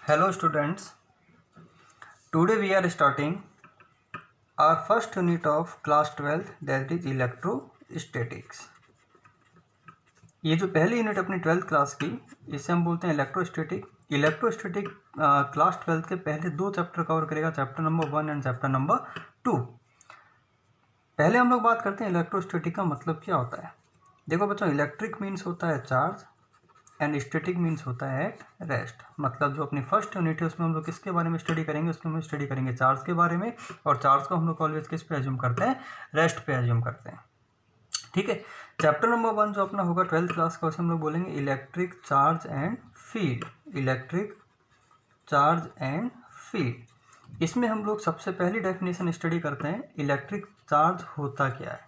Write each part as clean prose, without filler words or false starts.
Hello students, today we are starting our first unit of class 12 that is electrostatics। ये जो पहली unit अपनी 12th class की इसे हम बोलते हैं इलेक्ट्रोस्टैटिक। इलेक्ट्रोस्टैटिक क्लास 12 के पहले दो चैप्टर कवर करेगा, chapter number 1 and chapter number 2। पहले हम लोग बात करते हैं इलेक्ट्रोस्टैटिक का मतलब क्या होता है। देखो बच्चों, इलेक्ट्रिक मीन्स होता है चार्ज एंड स्टैटिक मीन्स होता है एट रेस्ट। मतलब जो अपनी फर्स्ट यूनिट है उसमें हम लोग किसके बारे में स्टडी करेंगे, उसमें हम स्टडी करेंगे चार्ज के बारे में। और चार्ज को हम लोग ऑलवेज किस पे एज्यूम करते हैं, रेस्ट पे एज्यूम करते हैं। ठीक है, चैप्टर नंबर 1 जो अपना होगा 12th क्लास का, उसे हम लोग बोलेंगे electric charge and field. Electric charge and field, इसमें हम लोग सबसे पहली डेफिनेशन स्टडी करते हैं इलेक्ट्रिक चार्ज होता क्या है।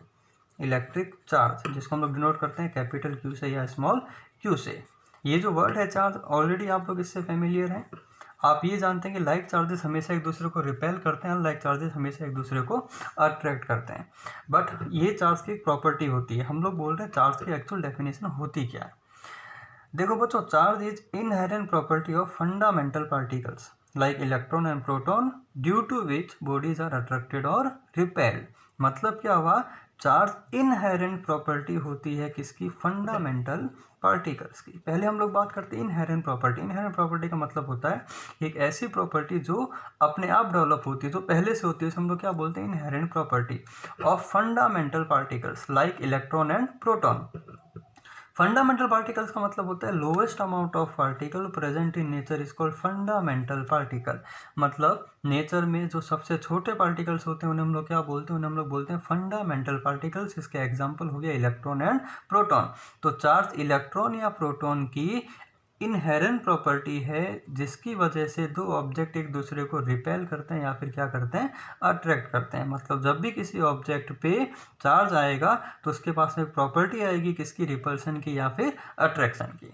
इलेक्ट्रिक चार्ज जिसको हम लोग डिनोट करते हैं कैपिटल क्यू से या स्मॉल क्यू से। ये जो वर्ड है चार्ज, ऑलरेडी आप लोग इससे फेमिलियर हैं। आप ये जानते हैं कि लाइक चार्जेस हमेशा एक दूसरे को रिपेल करते हैं, अनलाइक चार्जेस हमेशा एक दूसरे को अट्रैक्ट करते हैं। बट ये चार्ज की एक प्रॉपर्टी होती है। हम लोग बोल रहे हैं चार्ज की एक्चुअल डेफिनेशन होती क्या है। देखो बच्चों, charge is inherent property of fundamental particles like electron and proton due to which bodies are attracted और रिपेल्ड। मतलब क्या हुआ, चार्ज इनहेरेंट प्रॉपर्टी होती है किसकी, फंडामेंटल पार्टिकल्स की। पहले हम लोग बात करते हैं इनहेरेंट प्रॉपर्टी। इनहेरेंट प्रॉपर्टी का मतलब होता है एक ऐसी प्रॉपर्टी जो अपने आप डेवलप होती है, जो पहले से होती है, हम लोग क्या बोलते हैं, inherent property of fundamental particles like electron and proton. Fundamental particles का मतलब होता है lowest amount of particle present in nature is called fundamental particle. मतलब नेचर में जो सबसे छोटे पार्टिकल्स होते हैं उन्हें हम लोग क्या बोलते हैं, उन्हें हम लोग बोलते हैं फंडामेंटल पार्टिकल्स। इसके एग्जांपल हो गया इलेक्ट्रॉन एंड प्रोटॉन। तो चार्ज इलेक्ट्रॉन या प्रोटॉन की इनहेरेंट प्रॉपर्टी है जिसकी वजह से दो ऑब्जेक्ट एक दूसरे को रिपेल करते हैं या फिर क्या करते हैं, अट्रैक्ट करते हैं। मतलब जब भी किसी ऑब्जेक्ट पे चार्ज आएगा तो उसके पास में प्रॉपर्टी आएगी किसकी, रिपल्सन की या फिर अट्रैक्शन की।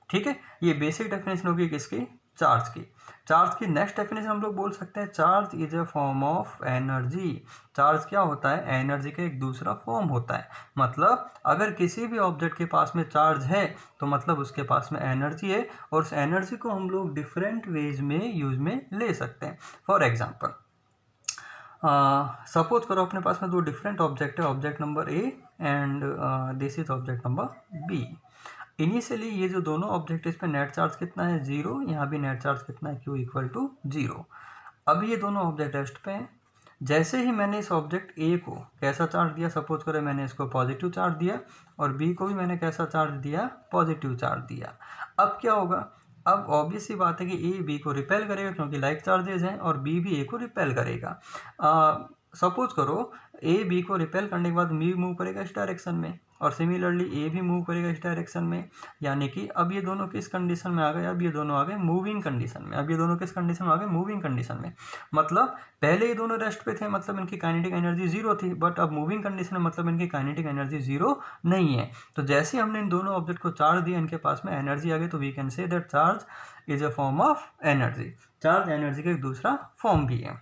ठीक है, ये बेसिक डेफिनेशन होगी किसकी, चार्ज की। चार्ज की नेक्स्ट डेफिनेशन हम लोग बोल सकते हैं charge is a form of energy. Charge क्या होता है, एनर्जी का एक दूसरा फॉर्म होता है। मतलब अगर किसी भी ऑब्जेक्ट के पास में चार्ज है तो मतलब उसके पास में एनर्जी है, और उस एनर्जी को हम लोग डिफरेंट वेज में यूज में ले सकते हैं। फॉर एग्जाम्पल, सपोज करो अपने पास में दो डिफरेंट ऑब्जेक्ट है, object number A and this is object number B. Initially ये जो दोनों ऑब्जेक्ट है इस पर नेट चार्ज कितना है, 0। यहाँ भी नेट चार्ज कितना है, Q इक्वल टू 0। अब ये दोनों ऑब्जेक्ट रेस्ट पे हैं। जैसे ही मैंने इस ऑब्जेक्ट ए को कैसा चार्ज दिया, सपोज करें मैंने इसको पॉजिटिव चार्ज दिया, और बी को भी मैंने कैसा चार्ज दिया, पॉजिटिव चार्ज दिया। अब क्या होगा, अब ऑब्वियस सी बात है कि ए बी को रिपेल करेगा क्योंकि लाइक चार्जेज हैं, और बी भी ए को रिपेल करेगा। सपोज करो ए बी को रिपेल करने के बाद बी मूव करेगा इस डायरेक्शन में, और सिमिलरली ए भी मूव करेगा इस डायरेक्शन में। यानी कि अब ये दोनों किस कंडीशन में आ गए, अब ये दोनों आ गए मूविंग कंडीशन में। अब ये दोनों किस कंडीशन में आ गए, मूविंग कंडीशन में। मतलब पहले ये दोनों रेस्ट पे थे, मतलब इनकी काइनेटिक एनर्जी 0 थी, बट अब मूविंग कंडीशन में मतलब इनकी काइनेटिक एनर्जी 0 नहीं है। तो जैसे हमने इन दोनों ऑब्जेक्ट को चार्ज दिया, इनके पास में एनर्जी आ गई, तो we can say that charge is a form of energy. Charge energy का एक दूसरा फॉर्म भी है।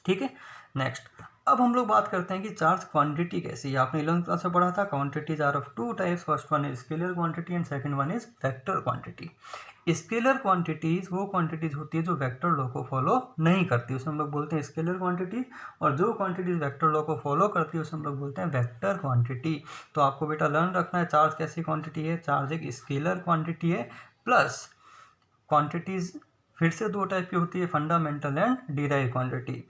ठीक है, नेक्स्ट अब हम लोग बात करते हैं कि चार्ज क्वांटिटी कैसी है। आपने 11th क्लास में पढ़ा था quantities are of two types, first one is scalar quantity and second one is vector quantity. Scalar quantities वो क्वांटिटीज होती है जो वेक्टर लॉ को फॉलो नहीं करती, उसे हम लोग बोलते हैं स्केलर क्वांटिटी। और जो क्वांटिटीज वेक्टर लॉ को फॉलो करती है उसे हम लोग बोलते हैं वेक्टर क्वांटिटी। तो आपको बेटा लर्न रखना है चार्ज कैसी क्वांटिटी है। चार्ज एक स्केलर क्वांटिटी है, प्लस क्वांटिटीज फिर से दो टाइप की होती है, fundamental and derive quantity.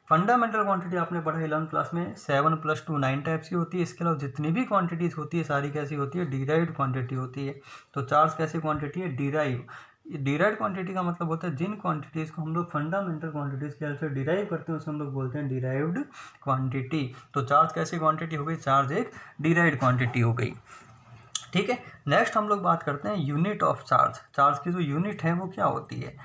Fundamental quantity आपने पढ़ा 11th क्लास में 7 + 2 9 टाइप्स की होती है। इसके अलावा जितनी भी क्वांटिटीज़ होती है सारी कैसी होती है, डिराइव्ड क्वांटिटी होती है। तो चार्ज कैसी क्वांटिटी है, डिराइव। डिराइव्ड क्वांटिटी का मतलब होता है जिन क्वांटिटीज़ को हम लोग फंडामेंटल क्वांटिटीज़ के हेल्प से डिराइव करते हैं उसे हम लोग बोलते हैं डिराइव्ड क्वांटिटी। तो चार्ज कैसी क्वांटिटी हो गई, चार्ज एक डिराइव्ड क्वांटिटी हो गई। ठीक है, नेक्स्ट हम लोग बात करते हैं यूनिट ऑफ चार्ज। चार्ज की जो यूनिट है वो क्या होती है।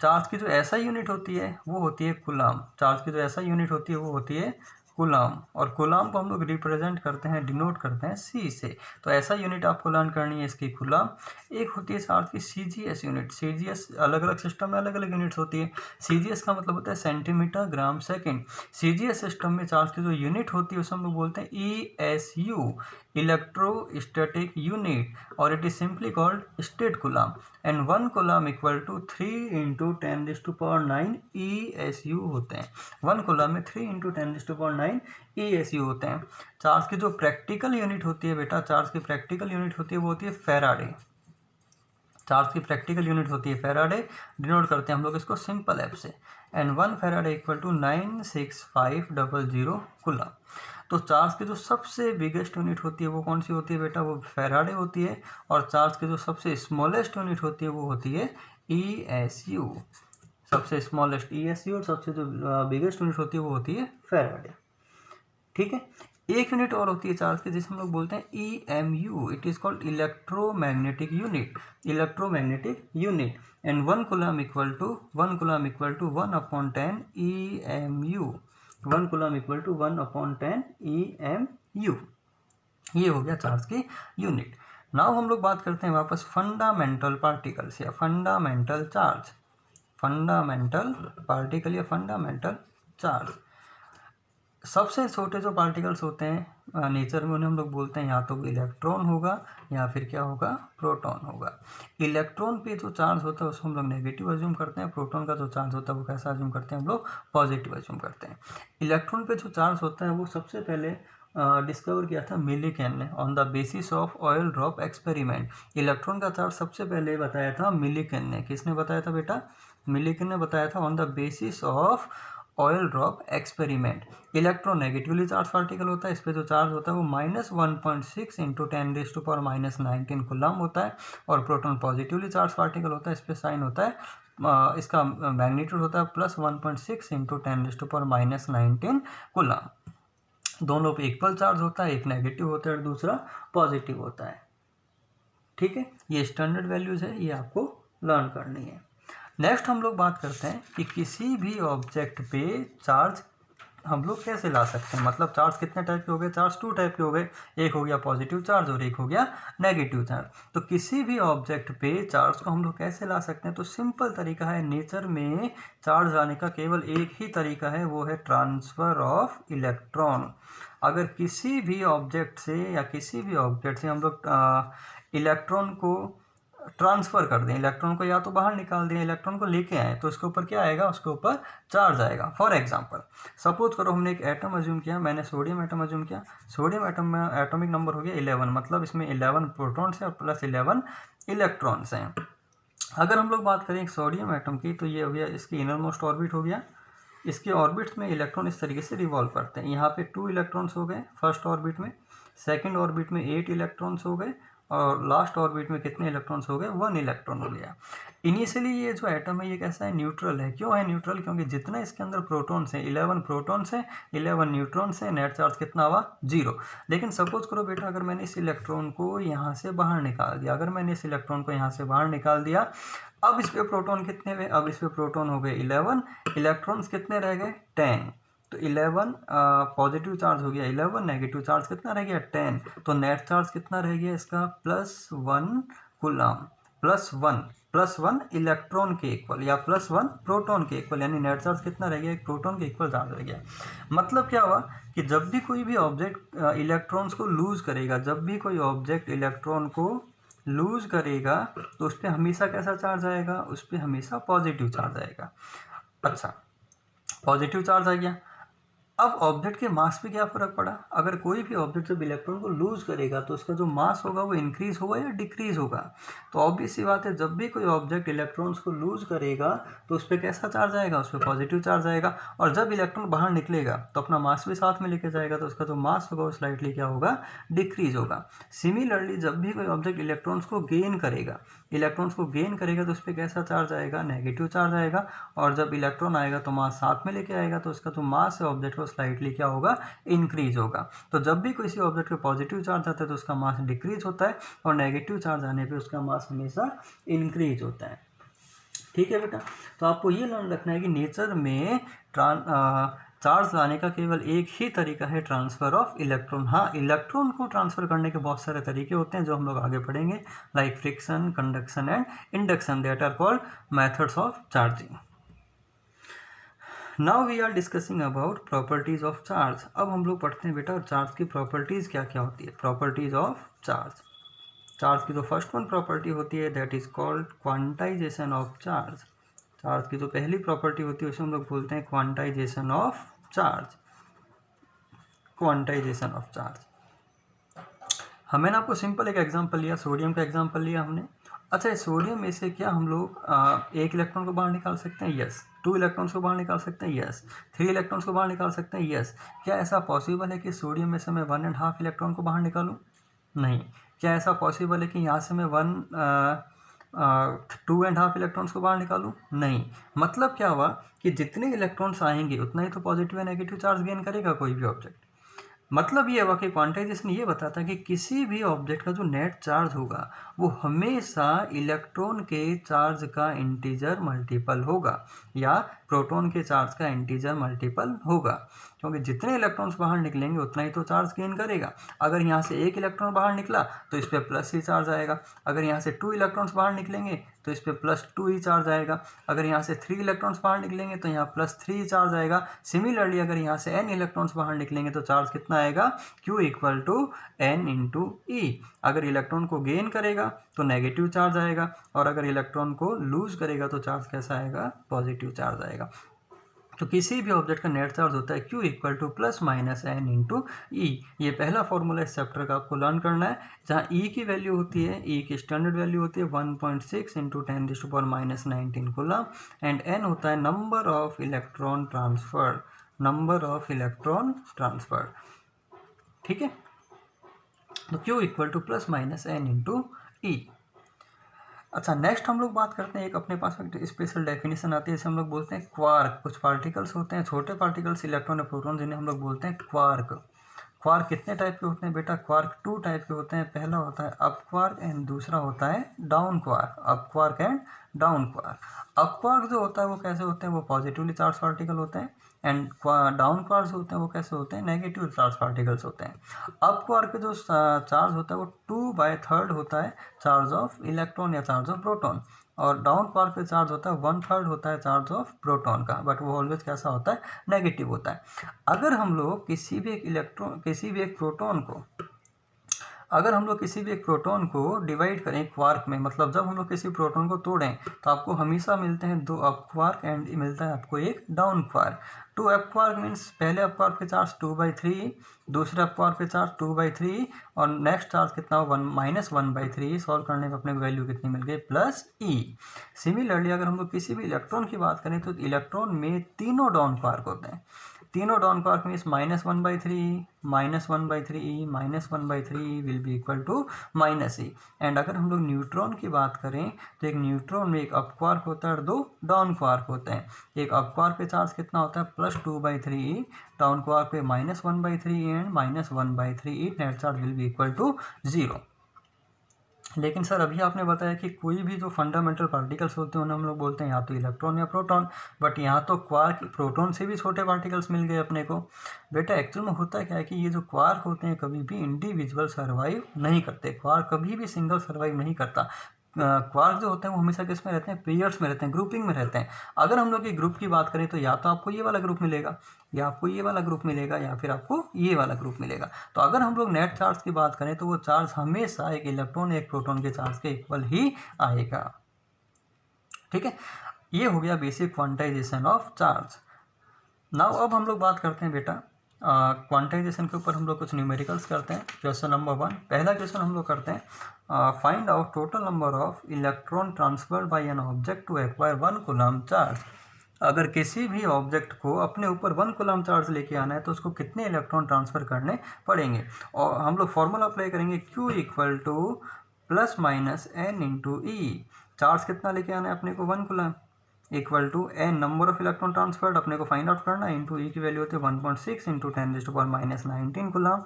चार्ज की जो ऐसा यूनिट होती है वो होती है कूलाम। चार्ज की जो ऐसा यूनिट होती है वो होती है कूलाम, और कूलाम को हम लोग रिप्रेजेंट करते हैं, डिनोट करते हैं C से। तो ऐसा यूनिट आपको लर्न करनी है इसकी कूलाम। एक होती है चार्ज की CGS यूनिट। CGS अलग अलग सिस्टम में अलग अलग यूनिट्स होती है। CGS का मतलब होता है centimetre gram second. CGS system में चार्ज की जो यूनिट होती है उसे हम लोग बोलते हैं ESU। electrostatic unit, or it is simply called state coulomb, and 1 coulomb equal to 3 into 10⁹ ESU होते हैं। 1 coulomb में 3 into 10⁹ ESU होते हैं। चार्ज की जो प्रैक्टिकल यूनिट होती है बेटा, चार्ज की प्रैक्टिकल यूनिट होती है वो होती है फैराडे। चार्ज की प्रैक्टिकल यूनिट होती है फैराडे, डिनोट करते हैं हम लोग इसको सिंपल एफ से, and 1 Faraday equal to 96500 coulomb. तो चार्ज की जो सबसे बिगेस्ट यूनिट होती है वो कौन सी होती है बेटा, वो फैराडे होती है, और चार्ज की जो सबसे स्मॉलेस्ट यूनिट होती है वो होती है ESU। सबसे स्मॉलेस्ट ESU और सबसे जो बिगेस्ट यूनिट होती है वो होती है फैराडे। ठीक है, एक यूनिट और होती है चार्ज की जिसे हम लोग बोलते हैं EMU, it is called electromagnetic unit, electromagnetic unit, and 1 coulomb equal to 1/10 EMU, 1 coulomb equal to 1/10 EMU। ये हो गया चार्ज की यूनिट। नाउ हम लोग बात करते हैं वापस फंडामेंटल पार्टिकल्स या फंडामेंटल चार्ज, फंडामेंटल पार्टिकल या फंडामेंटल चार्ज। सबसे छोटे जो पार्टिकल्स होते हैं नेचर में उन्हें हम लोग बोलते हैं या तो इलेक्ट्रॉन होगा या फिर क्या होगा, प्रोटॉन होगा। इलेक्ट्रॉन पे जो चार्ज होता है उसको हम लोग नेगेटिव अज्यूम करते हैं, प्रोटॉन का जो चार्ज होता है वो कैसा अज्यूम करते हैं हम लोग, पॉजिटिव अज्यूम करते हैं। इलेक्ट्रॉन पे जो चार्ज होता है वो सबसे पहले डिस्कवर किया था मिलीकेन ने on the basis of oil drop experiment. Electron का चार्ज सबसे पहले बताया था मिलीकेन ने। किसने बताया था बेटा, मिलीकेन ने बताया था on the basis of oil drop experiment. Electron negatively charge particle होता है, इस पर जो चार्ज होता है वो -1.6 इंटू 10⁻⁻19 कूलम होता है, और प्रोटॉन पॉजिटिवली चार्ज पार्टिकल होता है, इस पर साइन होता है, इसका मैग्नीट्यूड होता है +1.6 इंटू 10⁻⁻19 कूलम। दोनों पे इक्वल चार्ज होता है, एक नेगेटिव होता है और दूसरा पॉजिटिव होता है। ठीक है, ये स्टैंडर्ड वैल्यूज है, ये आपको लर्न करनी है। नेक्स्ट हम लोग बात करते हैं कि किसी भी ऑब्जेक्ट पे चार्ज हम लोग कैसे ला सकते हैं, मतलब चार्ज कितने टाइप के हो गए, चार्ज 2 टाइप के हो गए, एक हो गया पॉजिटिव चार्ज और एक हो गया नेगेटिव चार्ज। तो किसी भी ऑब्जेक्ट पे चार्ज को हम लोग कैसे ला सकते हैं, तो सिंपल तरीका है, नेचर में चार्ज लाने का केवल एक ही तरीका है, वो है ट्रांसफ़र ऑफ इलेक्ट्रॉन। अगर किसी भी ऑब्जेक्ट से या किसी भी ऑब्जेक्ट से हम लोग इलेक्ट्रॉन को ट्रांसफ़र कर दें, इलेक्ट्रॉन को या तो बाहर निकाल दें, इलेक्ट्रॉन को लेके आए, तो उसके ऊपर क्या आएगा, उसके ऊपर चार्ज आएगा। फॉर एग्जांपल सपोज करो हमने एक एटम अज्यूम किया, मैंने सोडियम एटम अज्यूम किया, सोडियम एटम में एटॉमिक नंबर हो गया 11, मतलब इसमें 11 प्रोटॉन्स हैं और +11 इलेक्ट्रॉन्स हैं। अगर हम लोग बात करें एक सोडियम एटम की, तो ये हो गया इसकी इनर मोस्ट ऑर्बिट हो गया, इसके ऑर्बिट्स में इलेक्ट्रॉन इस तरीके से रिवॉल्व करते हैं। यहाँ पे 2 इलेक्ट्रॉन्स हो गए फर्स्ट ऑर्बिट में, सेकंड ऑर्बिट में 8 इलेक्ट्रॉन्स हो गए, और लास्ट ऑर्बिट में कितने इलेक्ट्रॉन्स हो गए, 1 इलेक्ट्रॉन हो गया। इनिशियली ये जो एटम है ये कैसा है, न्यूट्रल है। क्यों है न्यूट्रल, क्योंकि जितना इसके अंदर प्रोटॉन्स हैं 11 प्रोटॉन्स हैं, 11 न्यूट्रॉन्स हैं, नेट चार्ज कितना हुआ, 0। लेकिन सपोज करो बेटा अगर मैंने इस इलेक्ट्रॉन को यहाँ से बाहर निकाल दिया, अगर मैंने इस इलेक्ट्रॉन को यहाँ से बाहर निकाल दिया, अब इस पे प्रोटॉन कितने हुए, अब इस पे प्रोटॉन हो गए 11, इलेक्ट्रॉन्स कितने रह गए, 10। तो 11 पॉजिटिव चार्ज हो गया 11, नेगेटिव चार्ज कितना रह गया 10, तो नेट चार्ज कितना रह गया इसका +1 कूलम, +1 इलेक्ट्रॉन के इक्वल या +1 प्रोटॉन के इक्वल, यानी नेट चार्ज कितना रह गया, एक प्रोटॉन के इक्वल चार्ज रह गया। मतलब क्या हुआ कि जब भी कोई भी ऑब्जेक्ट इलेक्ट्रॉन्स को लूज करेगा, जब भी कोई ऑब्जेक्ट इलेक्ट्रॉन को लूज करेगा तो उस पर हमेशा कैसा चार्ज आएगा, उस पर हमेशा पॉजिटिव चार्ज आएगा। अच्छा, पॉजिटिव चार्ज आ गया। अब ऑब्जेक्ट के मास पे क्या फ़र्क पड़ा, अगर कोई भी ऑब्जेक्ट जब इलेक्ट्रॉन को लूज करेगा तो उसका जो मास होगा वो इंक्रीज होगा या डिक्रीज होगा। तो ऑब्वियस सी बात है, जब भी कोई ऑब्जेक्ट इलेक्ट्रॉन्स को लूज करेगा तो उस पर कैसा चार्ज आएगा, उस पर पॉजिटिव चार्ज आएगा, और जब इलेक्ट्रॉन बाहर निकलेगा तो अपना मास भी साथ में लेके जाएगा, तो उसका जो मास होगा वो स्लाइटली क्या होगा, डिक्रीज होगा। सिमिलरली जब भी कोई ऑब्जेक्ट इलेक्ट्रॉन्स को गेन करेगा, तो उस पर कैसा चार्ज आएगा, नेगेटिव चार्ज आएगा, और जब इलेक्ट्रॉन आएगा तो मास साथ में लेके आएगा, तो उसका जो मास है ऑब्जेक्ट स्लाइटली क्या होगा, इंक्रीज होगा। तो जब भी किसी ऑब्जेक्ट पे पॉजिटिव चार्ज आता है तो उसका मास डिक्रीज होता है, और नेगेटिव चार्ज आने पे उसका मास हमेशा इंक्रीज होता है। ठीक है बेटा, तो आपको ये लर्न रखना है कि नेचर में चार्ज लाने का केवल एक ही तरीका है, ट्रांसफ़र ऑफ इलेक्ट्रॉन। हाँ, इलेक्ट्रॉन को ट्रांसफ़र करने के बहुत सारे तरीके होते हैं जो हम लोग आगे पढ़ेंगे, like friction, conduction and induction, that are called methods of charging. Now we are discussing about properties of charge. अब हम लोग पढ़ते हैं बेटा चार्ज की प्रॉपर्टीज क्या क्या होती है। प्रॉपर्टीज ऑफ चार्ज, चार्ज की जो फर्स्ट वन प्रॉपर्टी होती है that is called quantization of charge. Charge की जो पहली प्रॉपर्टी होती है उसे हम लोग बोलते हैं quantization of charge. Quantization of charge, हमने आपको सिंपल एक एग्जांपल लिया, सोडियम का एग्जांपल लिया हमने। अच्छा, सोडियम में से क्या हम लोग एक इलेक्ट्रॉन को बाहर निकाल सकते हैं? यस। 2 इलेक्ट्रॉन्स को बाहर निकाल सकते हैं? यस। 3 इलेक्ट्रॉन्स को बाहर निकाल सकते हैं? यस। क्या ऐसा पॉसिबल है कि सोडियम में से मैं 1.5 इलेक्ट्रॉन को बाहर निकालूं? नहीं। क्या ऐसा पॉसिबल है कि यहाँ से मैं 2.5 इलेक्ट्रॉन्स को बाहर निकालूं? नहीं। मतलब क्या हुआ कि जितने इलेक्ट्रॉन्स आएंगे उतना ही तो पॉजिटिव या नेगेटिव चार्ज गेन करेगा कोई भी ऑब्जेक्ट। मतलब ये हुआ कि क्वांटाइजेशन ये बताता है कि किसी भी ऑब्जेक्ट का जो नेट चार्ज होगा वो हमेशा इलेक्ट्रॉन के चार्ज का इंटीजर मल्टीपल होगा या प्रोटॉन के चार्ज का इंटीजर मल्टीपल होगा, क्योंकि जितने इलेक्ट्रॉन्स बाहर निकलेंगे उतना ही तो चार्ज गेन करेगा। अगर यहाँ से 1 इलेक्ट्रॉन बाहर निकला तो इस पर प्लस ही चार्ज आएगा। अगर यहाँ से 2 इलेक्ट्रॉन्स बाहर निकलेंगे तो इस पर +2 ही चार्ज आएगा। अगर यहाँ से 3 इलेक्ट्रॉन्स बाहर निकलेंगे तो यहाँ +3 ही चार्ज आएगा। सिमिलरली अगर यहाँ से n इलेक्ट्रॉन्स बाहर निकलेंगे तो चार्ज कितना आएगा? Q = n × E। अगर इलेक्ट्रॉन को गेन करेगा तो नेगेटिव चार्ज आएगा और अगर इलेक्ट्रॉन को लूज करेगा तो चार्ज कैसा आएगा? पॉजिटिव चार्ज आएगा। तो किसी भी ऑब्जेक्ट का नेट चार्ज होता है Q = ±n × E। ये पहला फॉर्मूला इस चैप्टर का आपको लर्न करना है, जहाँ E की वैल्यू होती है, E की स्टैंडर्ड वैल्यू होती है 1.6 × 10⁻⁻19 कूलम एंड n होता है number of electron transfer, number of electron transfer. ठीक है, तो Q = ±n × E। अच्छा, नेक्स्ट हम लोग बात करते हैं, एक अपने पास एक स्पेशल डेफिनेशन आती है, इसे हम लोग बोलते हैं क्वार्क। कुछ पार्टिकल्स होते हैं, छोटे पार्टिकल्स, इलेक्ट्रॉन और प्रोटॉन, जिन्हें हम लोग बोलते हैं क्वार्क। क्वार्क कितने टाइप के होते हैं बेटा? क्वार्क 2 टाइप के होते हैं। पहला होता है अप क्वार्क एंड दूसरा होता है down quark. Up quark and down quark. Up quark जो होता है वो कैसे होते हैं? वो पॉजिटिवली चार्ज पार्टिकल होते हैं एंड डाउन क्वार्क होते हैं वो कैसे होते हैं? नेगेटिव चार्ज पार्टिकल्स होते हैं। अप क्वार्क के जो चार्ज होता है वो 2/3 होता है चार्ज ऑफ इलेक्ट्रॉन या चार्ज ऑफ प्रोटॉन, और डाउन क्वार्क पे चार्ज होता है 1/3 होता है चार्ज ऑफ प्रोटॉन का, बट वो ऑलवेज कैसा होता है? नेगेटिव होता है। अगर हम लोग किसी भी एक प्रोटॉन को डिवाइड करें क्वार्क में, मतलब जब हम लोग किसी प्रोटॉन को तोड़ें तो आपको हमेशा मिलते हैं 2 अप क्वार्क एंड मिलता है आपको एक down quark. 2 up quark means पहले अप क्वार्क पे चार्ज 2/3, दूसरे अप क्वार्क पे चार्ज 2/3 और नेक्स्ट चार्ज कितना हो? -1/3। सॉल्व करने में अपने को वैल्यू कितनी मिल गई? +E। सिमिलरली अगर हम लोग किसी भी इलेक्ट्रॉन की बात करें तो इलेक्ट्रॉन में तीनों डाउन क्वार्क होते हैं। तीनों down quark means -1/3, -1/3E, -1/3 will be equal to -E। And अगर हम लोग न्यूट्रॉन की बात करें तो एक न्यूट्रॉन में एक अप क्वार्क होता है और 2 डाउन क्वार्क होते हैं। एक अप क्वार्क पे चार्ज कितना होता है? +2/3E, डाउन क्वार्क पे -1/3 and -1/3E। Net charge will be equal to 0। लेकिन सर अभी आपने बताया कि कोई भी जो फंडामेंटल पार्टिकल्स होते हैं उन्हें हम लोग बोलते हैं या तो इलेक्ट्रॉन या प्रोटॉन, बट यहाँ तो क्वार्क प्रोटॉन से भी छोटे पार्टिकल्स मिल गए अपने को। बेटा एक्चुअल में होता क्या है कि ये जो क्वार्क होते हैं कभी भी इंडिविजुअल सर्वाइव नहीं करते। क्वार्क कभी भी सिंगल सर्वाइव नहीं करता। क्वार्क जो होते हैं वो हमेशा किस में रहते हैं? पेयर्स में रहते हैं, ग्रुपिंग में रहते हैं। अगर हम लोग एक ग्रुप की बात करें तो या तो आपको ये वाला ग्रुप मिलेगा या आपको ये वाला ग्रुप मिलेगा या फिर आपको ये वाला ग्रुप मिलेगा। तो अगर हम लोग नेट चार्ज की बात करें तो वो चार्ज हमेशा एक इलेक्ट्रॉन एक प्रोटॉन के चार्ज के इक्वल ही आएगा। ठीक है, ये हो गया basic quantization of charge. Now अब हम लोग बात करते हैं बेटा क्वांटाइजेशन के ऊपर हम लोग कुछ न्यूमेरिकल्स करते हैं। क्वेश्चन नंबर 1, पहला क्वेश्चन हम लोग करते हैं find out total number of electron transferred by an object to acquire 1 coulomb charge. अगर किसी भी ऑब्जेक्ट को अपने ऊपर 1 कूलम चार्ज लेके आना है तो उसको कितने इलेक्ट्रॉन ट्रांसफर करने पड़ेंगे? और हम लोग फॉर्मूला अप्लाई करेंगे Q = ±n × E। चार्ज कितना लेके आना है अपने को? 1 coulomb equal to n number of electron transferred अपने को फाइंड आउट करना है, इंटू E की वैल्यू होती है 1.6 × 10⁻⁻19 coulomb.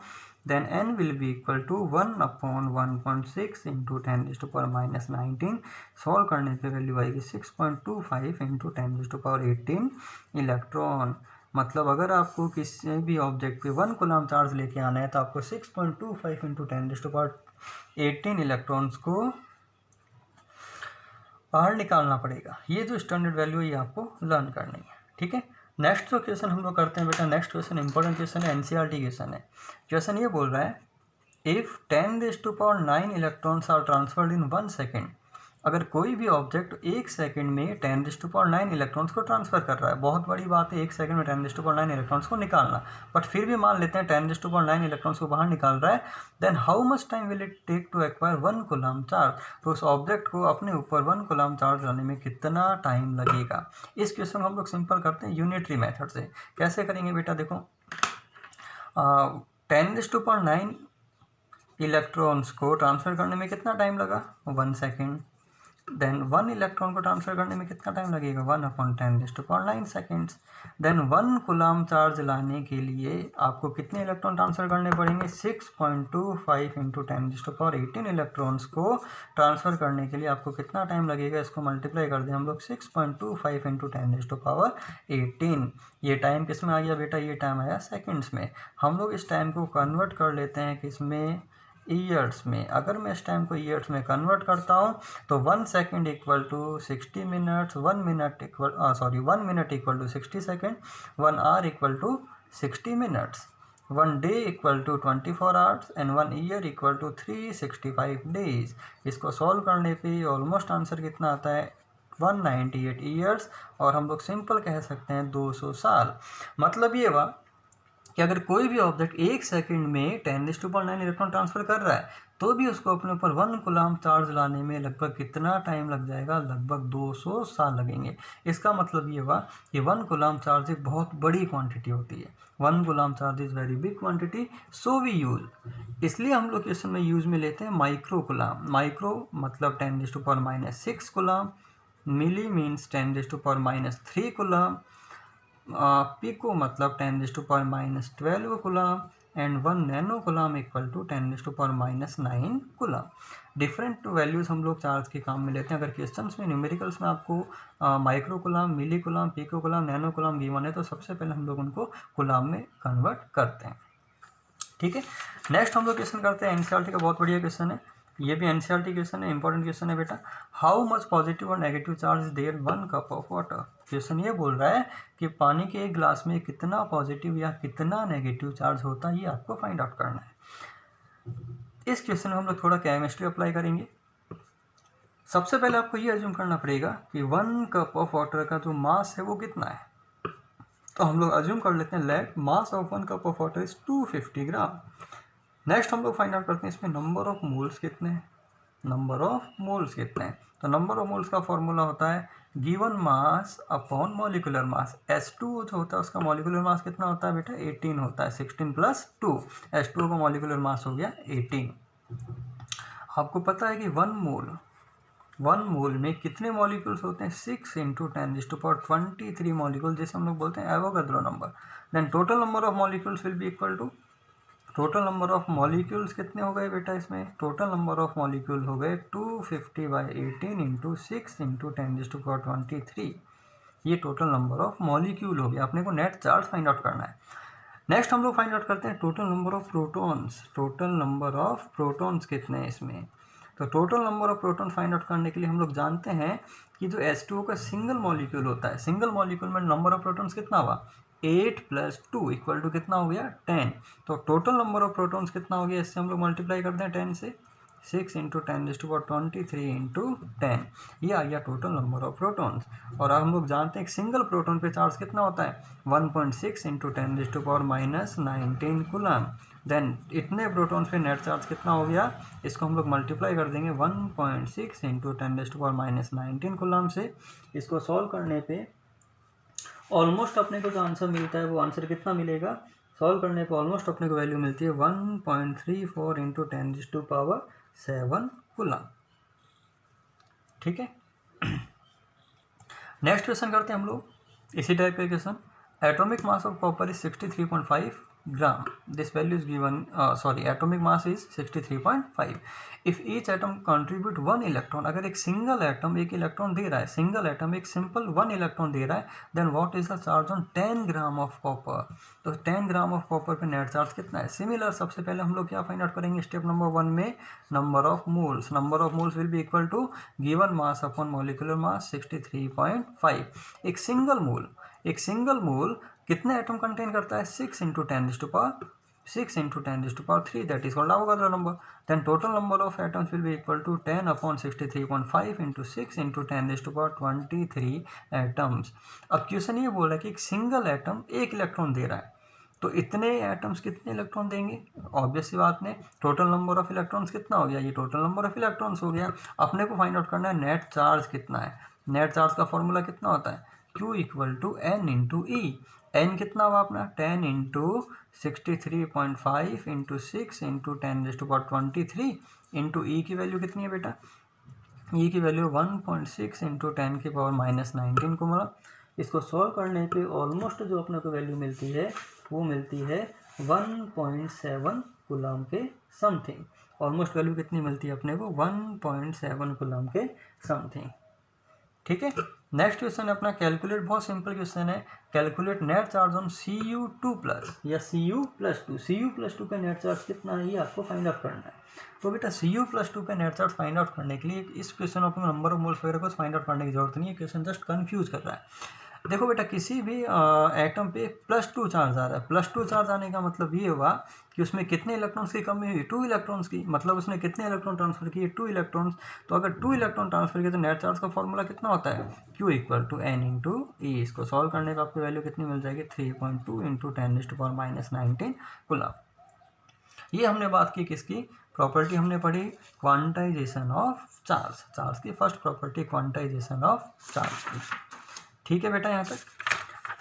Then n will be equal to 1/1.6 × 10⁻⁻19। Solve करने पे वैल्यू आएगी 6.25 × 10⁻18 इलेक्ट्रॉन। मतलब अगर आपको किसी भी ऑब्जेक्ट पे 1 कूलम चार्ज लेके आना है तो आपको 6.25 × 10⁻18 इलेक्ट्रॉन्स को बाहर निकालना पड़ेगा। ये जो स्टैंडर्ड वैल्यू है ये आपको लर्न करनी है। ठीक है, नेक्स्ट जो क्वेश्चन हम लोग करते हैं बेटा, नेक्स्ट क्वेश्चन इंपॉर्टेंट क्वेश्चन है, एनसीईआरटी क्वेश्चन है। क्वेश्चन ये बोल रहा है if 10⁹ electrons are transferred in 1 second, अगर कोई भी ऑब्जेक्ट 1 सेकेंड में 10⁹ इलेक्ट्रॉन्स को ट्रांसफर कर रहा है, बहुत बड़ी बात है 1 सेकेंड में 10⁹ इलेक्ट्रॉन्स को निकालना, बट फिर भी मान लेते हैं 10⁹ इलेक्ट्रॉन्स को बाहर निकाल रहा है, then how much time will it take to acquire 1 coulomb charge. तो उस ऑब्जेक्ट को अपने ऊपर 1 कूलम्ब चार्ज लाने में कितना टाइम लगेगा। इस क्वेश्चन को हम लोग सिंपल करते हैं यूनिटरी मेथड से। कैसे करेंगे बेटा, देखो 10⁹ इलेक्ट्रॉन्स को ट्रांसफ़र करने में कितना टाइम लगा, 1 सेकेंड। देन 1 इलेक्ट्रॉन को ट्रांसफ़र करने में कितना टाइम लगेगा, 1/10⁹ सेकेंड्स। देन 1 कूलम्ब चार्ज लाने के लिए आपको कितने इलेक्ट्रॉन ट्रांसफ़र करने पड़ेंगे, 6.25 × 10⁻18 इलेक्ट्रॉन्स को ट्रांसफ़र करने के लिए आपको कितना टाइम लगेगा। इसको मल्टीप्लाई कर दें हम लोग 6.25 × 10⁻18। ये टाइम किस में आ गया बेटा, ये टाइम आया सेकेंड्स में। हम लोग इस टाइम को कन्वर्ट कर लेते हैं किस में, ईयर्स में। अगर मैं इस टाइम को ईयर्स में कन्वर्ट करता हूँ तो 1 second equal to 60 minutes, 1 minute equal to 60 second, 1 hour equal to 60 minutes, 1 day equal to 24 hours and 1 year equal to 365 days. इसको सॉल्व करने पे ऑलमोस्ट आंसर कितना आता है, 198 ईयर्स, और हम लोग सिंपल कह सकते हैं 200 साल। मतलब ये हुआ कि अगर कोई भी ऑब्जेक्ट 1 सेकंड में 10⁹ इलेक्ट्रॉन ट्रांसफ़र कर रहा है तो भी उसको अपने ऊपर 1 कूलम्ब चार्ज लाने में लगभग कितना टाइम लग जाएगा, लगभग 200 साल लगेंगे। इसका मतलब ये हुआ कि 1 कूलम्ब चार्ज एक बहुत बड़ी क्वांटिटी होती है। 1 coulomb charge is very big quantity, so we use, इसलिए हम लोग क्वेश्चन में यूज में लेते हैं माइक्रो कूलम्ब। माइक्रो मतलब 10⁻6 coulomb, milli means 10⁻³ coulomb, pico मतलब 10⁻12 coulomb, and 1 nano coulomb equal to 10⁻9 coulomb. Different values हम लोग चार्ज के काम में लेते हैं। अगर क्वेश्चंस में न्यूमेरिकल्स में आपको micro coulomb, milli coulomb, pico coulomb, nano coulomb given है तो सबसे पहले हम लोग उनको कूलम्ब में कन्वर्ट करते हैं। ठीक है, नेक्स्ट हम लोग क्वेश्चन करते हैं, एनसीईआरटी का बहुत बढ़िया क्वेश्चन है, ये भी एनसीईआरटी क्वेश्चन है, इंपॉर्टेंट क्वेश्चन है बेटा। हाउ मच पॉजिटिव और negative charge is there 1 cup of water. Question ये बोल रहा है कि पानी के एक गिलास में कितना पॉजिटिव या कितना नेगेटिव चार्ज होता है, ये आपको फाइंड आउट करना है। इस क्वेश्चन में हम लोग थोड़ा केमिस्ट्री अप्लाई करेंगे। सबसे पहले आपको ये अज्यूम करना पड़ेगा कि 1 कप ऑफ वाटर का जो मास है वो कितना है। तो हम लोग अज्यूम कर लेते हैं let mass of 1 cup of water is 250 gram. Next हम लोग फाइंड आउट करते हैं इसमें नंबर ऑफ मोल्स कितने हैं, नंबर ऑफ मोल्स कितने हैं। तो नंबर ऑफ मोल्स का फॉर्मूला होता है given mass upon molecular mass. H2O जो होता है उसका मॉलिकुलर मास कितना होता है बेटा, 18 होता है, 16 + 2, H2O का मॉलिकुलर मास हो गया 18। आपको पता है कि 1 मोल में कितने मॉलिक्यूल्स होते हैं, 6 × 10⁻23 मॉलिक्यूल, जैसे हम लोग बोलते हैं Avogadro number. Then total number of molecules will be equal to, total number of molecules कितने हो गए बेटा इसमें, टोटल नंबर ऑफ मॉलिक्यूल हो गए 250/18 × 6 × 10⁻23। ये टोटल नंबर ऑफ मॉलिक्यूल हो गया। अपने को नेट चार्ज फाइंड आउट करना है। नेक्स्ट हम लोग फाइंड आउट करते हैं total number of protons. Total number of protons कितने हैं इसमें। तो total number of proton find out करने के लिए हम लोग जानते हैं कि जो H2O का सिंगल मॉलिक्यूल होता है, सिंगल मॉलिक्यूल में नंबर ऑफ प्रोटॉन्स कितना हुआ, 8 + 2 इक्वल टू कितना हो गया, 10। तो टोटल नंबर ऑफ प्रोटॉन्स कितना हो गया, इससे हम लोग मल्टीप्लाई करते हैं 10 से, 6 × 10⁻23 × 10, ये आ गया टोटल नंबर ऑफ प्रोटॉन्स। और अब हम लोग जानते हैं कि सिंगल प्रोटॉन पे चार्ज कितना होता है, 1.6 × 10⁻19 कूलम्ब। देन इतने प्रोटॉन्स पे नेट चार्ज कितना हो गया, इसको हम लोग मल्टीप्लाई कर देंगे 1.6 × 10⁻19 कूलम्ब से। इसको सॉल्व करने पे ऑलमोस्ट अपने को जो आंसर मिलता है वो आंसर कितना मिलेगा, सॉल्व करने पे ऑलमोस्ट अपने को वैल्यू मिलती है 1.34 × 10⁻7 कूलम्ब। ठीक है, नेक्स्ट क्वेश्चन करते हैं हम लोग इसी टाइप का question. Atomic mass of copper is 63.5 gram. This value is given, atomic mass is 63.5. If each atom contribute 1 electron, अगर एक सिंगल एटम एक इलेक्ट्रॉन दे रहा है, सिंगल एटम एक सिंपल 1 इलेक्ट्रॉन दे रहा है, then what is the charge on 10 gram of copper. तो 10 ग्राम ऑफ कॉपर पे नेट चार्ज कितना है. सिमिलर सबसे पहले हम लोग क्या फाइंड आउट करेंगे स्टेप नंबर 1 में, number of moles. Number of moles will be equal to given mass upon molecular mass 63.5. एक सिंगल मोल कितने एटम कंटेन करता है, 6 into 10⁻3, that is called Avogadro number. Then total number of atoms will be equal to 10 upon 63.5 into 6 into 10⁻23 atoms. अब question ये बोल रहा है कि एक सिंगल एटम एक इलेक्ट्रॉन दे रहा है, तो इतने एटम्स कितने इलेक्ट्रॉन देंगे. ऑब्वियस सी बात ने टोटल नंबर ऑफ इलेक्ट्रॉन्स कितना हो गया, ये टोटल नंबर ऑफ इलेक्ट्रॉन्स हो गया. अपने को फाइंड आउट करना है नेट चार्ज कितना है. नेट चार्ज का फॉर्मूला कितना होता है, Q equal to N into E. N कितना हुआ अपना 10 into 63.5 into 6 into 10⁻23 into E की वैल्यू कितनी है बेटा, ई की वैल्यू 1.6 इंटू 10⁻⁻19 को मिला. इसको सॉल्व करने पे ऑलमोस्ट जो अपने को वैल्यू मिलती है वो मिलती है 1.7 कूलम के समथिंग. ऑलमोस्ट वैल्यू कितनी मिलती है अपने को, 1.7 कूलम के समथिंग. ठीक है. नेक्स्ट क्वेश्चन है अपना कैलकुलेट. बहुत सिंपल क्वेश्चन है. Calculate net charge on Cu2+ या Cu+2. Cu+2 पे नेट चार्ज कितना है ये आपको फाइंड आउट करना है. तो बेटा Cu+2 पे नेट चार्ज फाइंड आउट करने के लिए इस क्वेश्चन आपको नंबर ऑफ मोल्स वगैरह को फाइंड आउट करने की जरूरत नहीं है. क्वेश्चन जस्ट कंफ्यूज कर रहा है. देखो बेटा किसी भी एटम पे +2 चार्ज आ रहा है. +2 चार्ज आने का मतलब ये हुआ कि उसमें कितने इलेक्ट्रॉन्स की कमी हुई, 2 इलेक्ट्रॉन्स की. मतलब उसने कितने इलेक्ट्रॉन ट्रांसफर किए, 2 इलेक्ट्रॉन्स. तो अगर 2 इलेक्ट्रॉन ट्रांसफर किए तो नेट चार्ज का फॉर्मूला कितना होता है, Q equal to N into e. इसको सॉल्व करने पर आपकी वैल्यू कितनी मिल जाएगी, 3.2 इंटू 10⁻⁻19 कूलम. ये हमने बात की किसकी प्रॉपर्टी, हमने पढ़ी क्वांटाइजेशन ऑफ चार्ज. चार्ज की first property quantization of charge की. ठीक है बेटा यहाँ तक.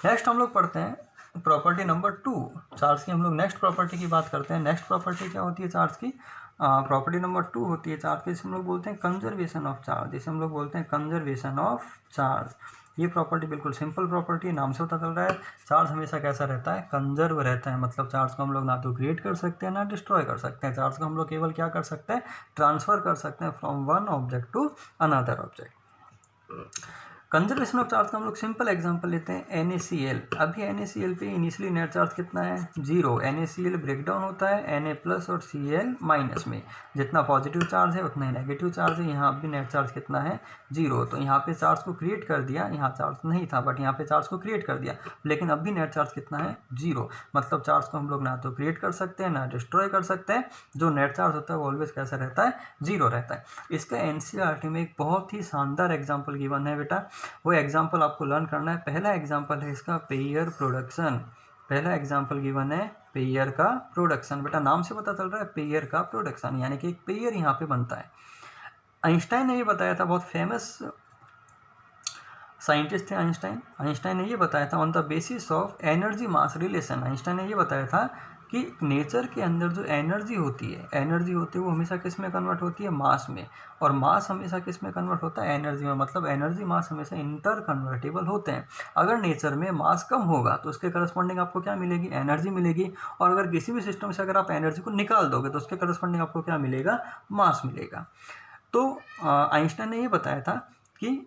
नेक्स्ट हम लोग पढ़ते हैं प्रॉपर्टी नंबर 2 चार्ज की. हम लोग नेक्स्ट प्रॉपर्टी की बात करते हैं. नेक्स्ट प्रॉपर्टी क्या होती है चार्ज की, प्रॉपर्टी नंबर 2 होती है चार्ज की, जिसे हम लोग बोलते हैं कंजर्वेशन ऑफ चार्ज. जिसे हम लोग बोलते हैं कंजर्वेशन ऑफ चार्ज. ये प्रॉपर्टी बिल्कुल सिंपल प्रॉपर्टी, नाम से पता चल रहा है. चार्ज हमेशा कैसा रहता है, कंजर्व रहता है. मतलब चार्ज को हम लोग ना तो क्रिएट कर सकते हैं ना डिस्ट्रॉय कर सकते हैं. चार्ज को हम लोग केवल क्या कर सकते हैं, ट्रांसफर कर सकते हैं from one object to another object. Conservation of charge का हम लोग सिंपल एग्जांपल लेते हैं NaCl. अभी NaCl पे इनिशियली नेट चार्ज कितना है, 0. NaCl ब्रेक डाउन होता है Na+ और Cl- में. जितना पॉजिटिव चार्ज है उतना ही नेगेटिव चार्ज है. यहाँ भी नेट चार्ज कितना है, 0. तो यहाँ पे चार्ज को क्रिएट कर दिया, यहाँ चार्ज नहीं था बट यहाँ पे चार्ज को क्रिएट कर दिया. लेकिन अब भी नेट चार्ज कितना है, 0. मतलब चार्ज को हम लोग ना तो क्रिएट कर सकते हैं ना डिस्ट्रॉय कर सकते हैं. जो नेट चार्ज होता है वो ऑलवेज कैसा रहता है, 0 रहता है. इसका NCERT में एक बहुत ही शानदार एग्जाम्पल गिवन है बेटा. वो एग्जाम्पल आपको लर्न करना है. पहला एग्जाम्पल है इसका पेयर प्रोडक्शन. पहला एग्जाम्पल गिवन है पेयर का प्रोडक्शन. बेटा नाम से पता चल रहा है पेयर का प्रोडक्शन, यानी कि एक पेयर यहाँ पे बनता है. आइंस्टाइन ने ये बताया था, बहुत फेमस साइंटिस्ट थे आइंस्टाइन ने ये बताया था on the basis of energy mass relation. Einstein ने ये बताया था कि नेचर के अंदर जो एनर्जी होती है वो हमेशा किस में कन्वर्ट होती है, मास में. और मास हमेशा किस में कन्वर्ट होता है, एनर्जी में. मतलब एनर्जी मास हमेशा इंटर कन्वर्टेबल होते हैं. अगर नेचर में मास कम होगा तो उसके करस्पॉन्डिंग आपको क्या मिलेगी, एनर्जी मिलेगी. और अगर किसी भी सिस्टम से अगर आप एनर्जी को निकाल दोगे तो उसके करस्पॉन्डिंग आपको क्या मिलेगा, मास मिलेगा. तो आइंस्टाइन ने ये बताया था कि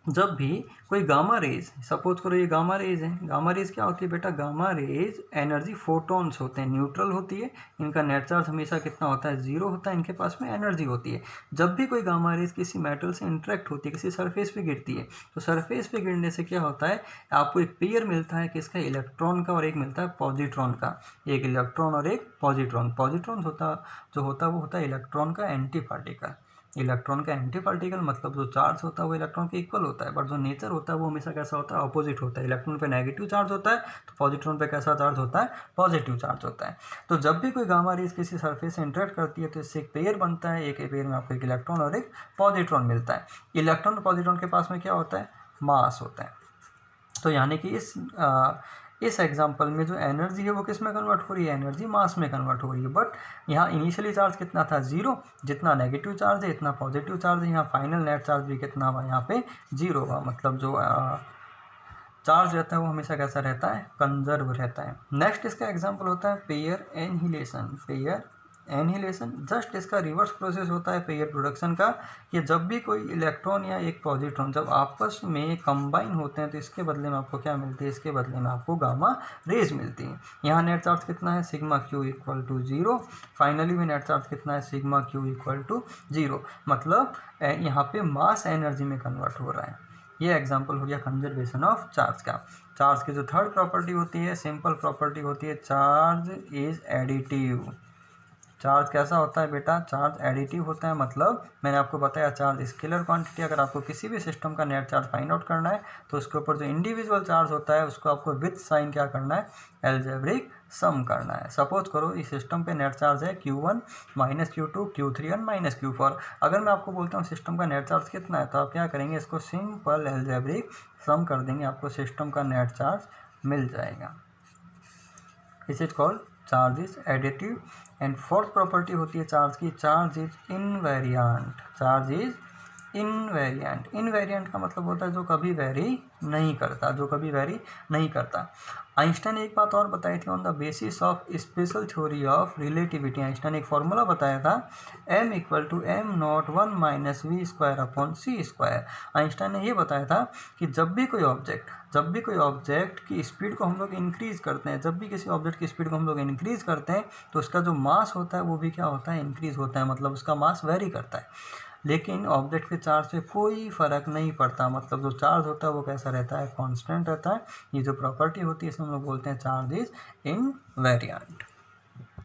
जब भी कोई गामा रेज, सपोज करो ये गामा रेज है. गामा रेज क्या होती है बेटा, गामा रेज एनर्जी फोटॉन्स होते हैं, न्यूट्रल होती है. इनका नेट चार्ज हमेशा कितना होता है, 0 होता है. इनके पास में एनर्जी होती है. जब भी कोई गामा रेज किसी मेटल से इंटरेक्ट होती है, किसी सरफेस पे गिरती है, तो सरफेस पे गिरने से क्या होता है, आपको एक पेयर मिलता है किसका, इलेक्ट्रॉन का, और एक मिलता है पॉजिट्रॉन का. एक इलेक्ट्रॉन और एक पॉजिट्रॉन. पॉजिट्रॉन वो होता है इलेक्ट्रॉन का एंटी पार्टिकल. इलेक्ट्रॉन का एंटी पार्टिकल मतलब जो चार्ज होता है वो इलेक्ट्रॉन के इक्वल होता है. बट जो नेचर होता है वो हमेशा कैसा होता है, अपोजिट होता है. इलेक्ट्रॉन पे नेगेटिव चार्ज होता है तो पॉजिट्रॉन पे कैसा चार्ज होता है, पॉजिटिव चार्ज होता है. तो जब भी कोई गामा रेज किसी सरफेस से इंटरेक्ट करती है तो इससे एक पेयर बनता है. एक पेयर में आपको एक इलेक्ट्रॉन और एक पॉजिट्रॉन मिलता है. इलेक्ट्रॉन और पॉजिट्रॉन के पास में क्या होता है, मास होता है. तो यानी कि इस एग्जाम्पल में जो एनर्जी है वो किस में कन्वर्ट हो रही है, एनर्जी मास में कन्वर्ट हो रही है. बट यहाँ इनिशियली चार्ज कितना था, 0. जितना नेगेटिव चार्ज है इतना पॉजिटिव चार्ज है. यहाँ फाइनल नेट चार्ज भी कितना हुआ, यहाँ पे 0 हुआ. मतलब जो चार्ज रहता है वो हमेशा कैसा रहता है, कंजर्व रहता है। नेक्स्ट इसका एग्जांपल होता है pair annihilation. Pair annihilation just इसका रिवर्स प्रोसेस होता है पेयर प्रोडक्शन का, कि जब भी कोई इलेक्ट्रॉन या एक पॉजिट्रॉन जब आपस में कंबाइन होते हैं तो इसके बदले में आपको क्या मिलती है, इसके बदले में आपको गामा रेज मिलती है। यहाँ नेट चार्ज कितना है, sigma Q equal to 0। Finally में नेट चार्ज कितना है, सिग्मा क्यू इक्वल टू 0। मतलब यहाँ पे मास एनर्जी में कन्वर्ट हो रहा है। ये एग्जांपल हो गया कंजर्वेशन ऑफ चार्ज का। चार्ज की जो थर्ड प्रॉपर्टी होती है, सिंपल प्रॉपर्टी होती है, चार्ज इज एडिटिव। चार्ज कैसा होता है बेटा, चार्ज एडिटिव होता है। मतलब मैंने आपको बताया चार्ज स्केलर क्वांटिटी, अगर आपको किसी भी सिस्टम का नेट चार्ज फाइंड आउट करना है तो उसके ऊपर जो इंडिविजुअल चार्ज होता है उसको आपको विथ साइन क्या करना है, एल्जेब्रिक सम करना है। सपोज करो इस सिस्टम पे नेट चार्ज है Q1 minus Q2 Q3 minus Q4। अगर मैं आपको बोलता हूँ सिस्टम का नेट चार्ज कितना है, तो आप क्या करेंगे, इसको सिंपल एल्जेब्रिक सम कर देंगे, आपको सिस्टम का नेट चार्ज मिल जाएगा। इस is called charge is additive. And fourth property होती है चार्ज की, charge is invariant. Charge is invariant. Invariant का मतलब होता है जो कभी वेरी नहीं करता, जो कभी वेरी नहीं करता। आइंस्टाइन ने एक बात और बताई थी, on the basis of special theory of relativity. Einstein ने एक फॉर्मूला बताया था, m equal to m naught 1 minus v square upon c square. Einstein ने ये बताया था कि जब भी कोई ऑब्जेक्ट की स्पीड को हम लोग इंक्रीज करते हैं, जब भी किसी ऑब्जेक्ट की स्पीड को हम लोग इंक्रीज करते हैं तो उसका जो मास होता है वो भी क्या होता है, इंक्रीज होता है। मतलब उसका मास वेरी करता है, लेकिन ऑब्जेक्ट के चार्ज से कोई फर्क नहीं पड़ता। मतलब जो चार्ज होता है वो कैसा रहता है, कांस्टेंट रहता है। ये जो प्रॉपर्टी होती है इसे हम लोग बोलते हैं चार्ज इज इनवेरिएंट।